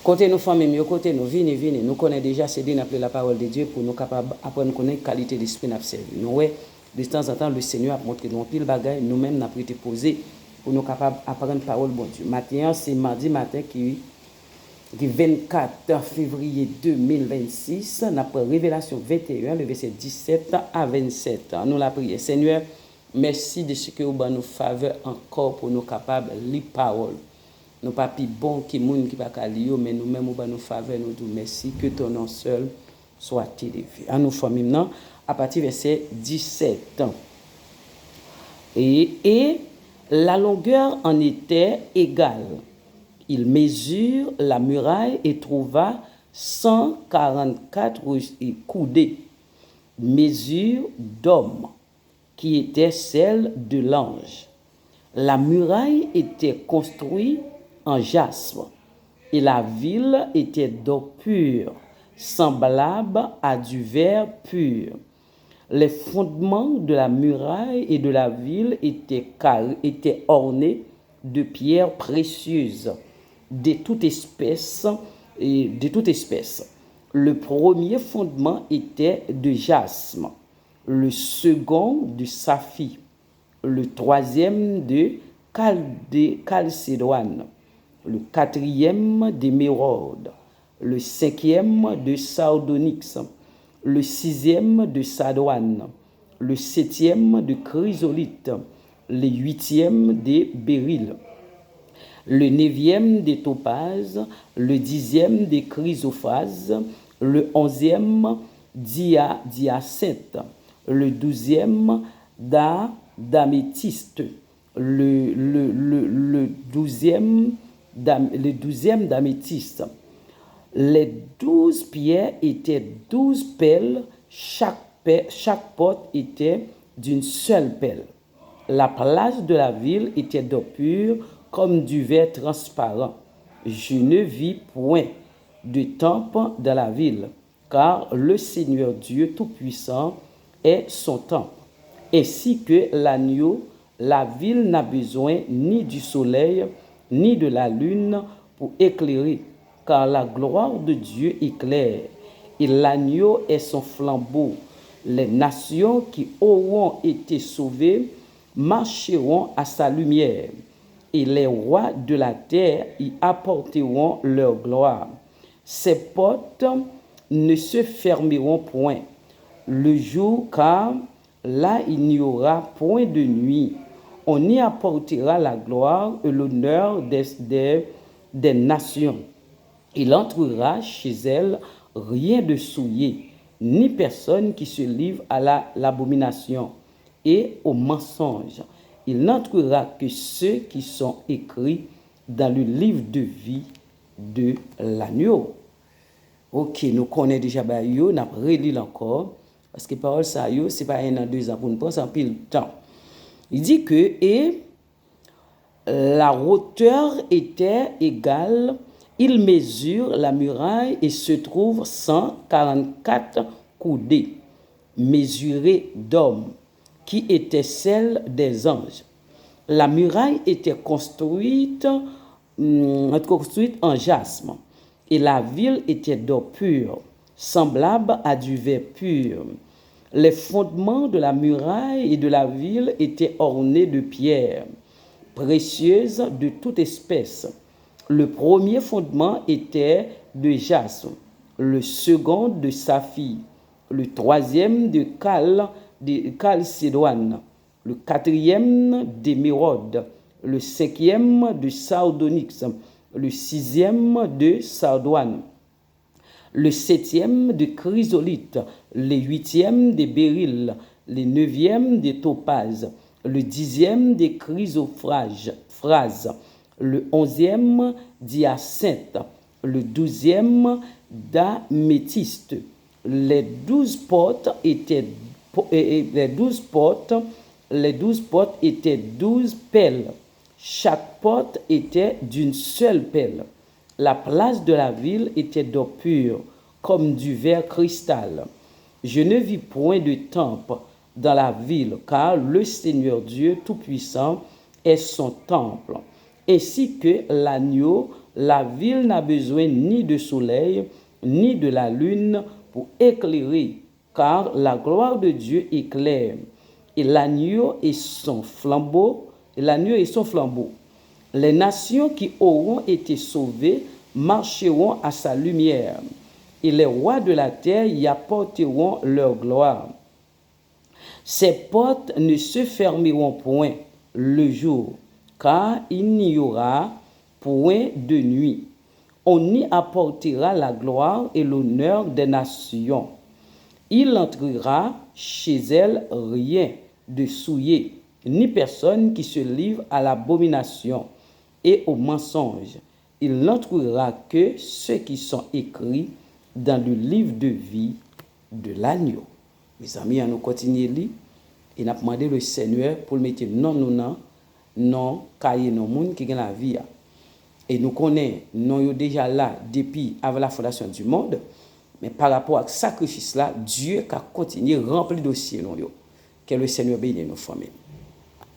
Côté nous familles, mieux côté nous, venez, nous connaissons déjà, c'est bien appeler la parole de Dieu pour nous capables d'apprendre à connaître la qualité d'esprit nous servir. Nous, ouais, de temps en temps, le Seigneur a montré nous pile bagaille, nous-mêmes, nous avons été posés pour nous capables d'apprendre la parole de bon Dieu. Maintenant, c'est mardi matin qui 24 février 2026, notre Révélation 21, le verset 17 à 27. Nous la prions. Seigneur, merci de ce que vous nous faveur encore pour nous capables de lire parole. Nous pas plus bon qui moun qui pas lire, mais nous-mêmes nous nous faveur, nous disons merci que ton nom seul soit élevé. À nous famille maintenant, à partir verset 17. Et la longueur en était égale. Il mesure la muraille et trouva 144 coudées, mesure d'homme, qui était celle de l'ange. La muraille était construite en jaspe, et la ville était d'eau pure, semblable à du verre pur. Les fondements de la muraille et de la ville étaient ornés de pierres précieuses, de toute espèce. Le premier fondement était de jasme, le second de saphir, le troisième de calcédoine, le quatrième d'émeraude, le cinquième de sardonyx, le sixième de sardoine, le septième de chrysolite, le huitième de béryl, le neuvième des topazes, le dixième des chrysophases, le onzième d'hyacinthe, le douzième d'améthyste, le douzième d'améthyste. Les 12 pierres étaient 12 pelles, chaque porte était d'une seule pelle. La place de la ville était d'eau pure comme du verre transparent. Je ne vis point de temple dans la ville, car le Seigneur Dieu Tout-Puissant est son temple. Ainsi que l'agneau, la ville n'a besoin ni du soleil, ni de la lune pour éclairer, car la gloire de Dieu éclaire, et l'agneau est son flambeau. Les nations qui auront été sauvées marcheront à sa lumière, et les rois de la terre y apporteront leur gloire. Ses portes ne se fermeront point le jour, car là il n'y aura point de nuit. On y apportera la gloire et l'honneur des nations. Il entrera chez elle rien de souillé, ni personne qui se livre à l'abomination et au mensonge. Il n'entrera que ceux qui sont écrits dans le livre de vie de l'agneau. Ok, nous connaissons déjà Bayo, nous avons relu encore, parce que parole ça, ce n'est pas un an, 2 ans, pour nous prendre en pile temps. Il dit que la hauteur était égale, il mesure la muraille et se trouve 144 coudées, mesurées d'hommes, qui était celle des anges. La muraille était construite en jasme, et la ville était d'eau pure, semblable à du verre pur. Les fondements de la muraille et de la ville étaient ornés de pierres précieuses de toute espèce. Le premier fondement était de jasme, le second de saphir, le troisième de calcédoine, le quatrième d'émeraude, le cinquième de sardonyx, le sixième de sardoine, le septième de chrysolite, le huitième de béryl, le neuvième de topaz, le dixième de chrysophrases, le onzième d'hyacinthe, le douzième d'améthyste. Les 12 portes étaient 12 pelles. Chaque porte était d'une seule pelle. La place de la ville était d'eau pure, comme du verre cristal. Je ne vis point de temple dans la ville, car le Seigneur Dieu Tout-Puissant est son temple, ainsi que l'agneau La ville n'a besoin ni de soleil, ni de la lune pour éclairer, car la gloire de Dieu éclaire, et l'agneau est son flambeau, Les nations qui auront été sauvées marcheront à sa lumière, et les rois de la terre y apporteront leur gloire. Ses portes ne se fermeront point le jour, car il n'y aura point de nuit. On y apportera la gloire et l'honneur des nations. Il n'entrera chez elle rien de souillé, ni personne qui se livre à l'abomination et au mensonge. Il n'entrera que ceux qui sont écrits dans le livre de vie de l'agneau. Mes amis, nous continuons à lire et nous demandé le Seigneur pour le mettre non cahier non monde qui gagne la vie. Et nous connaissons, nous sommes déjà là depuis avant la fondation du monde, mais par rapport à ce sacrifice là, Dieu a continué à remplir le dossier. Que le Seigneur bénisse nos familles.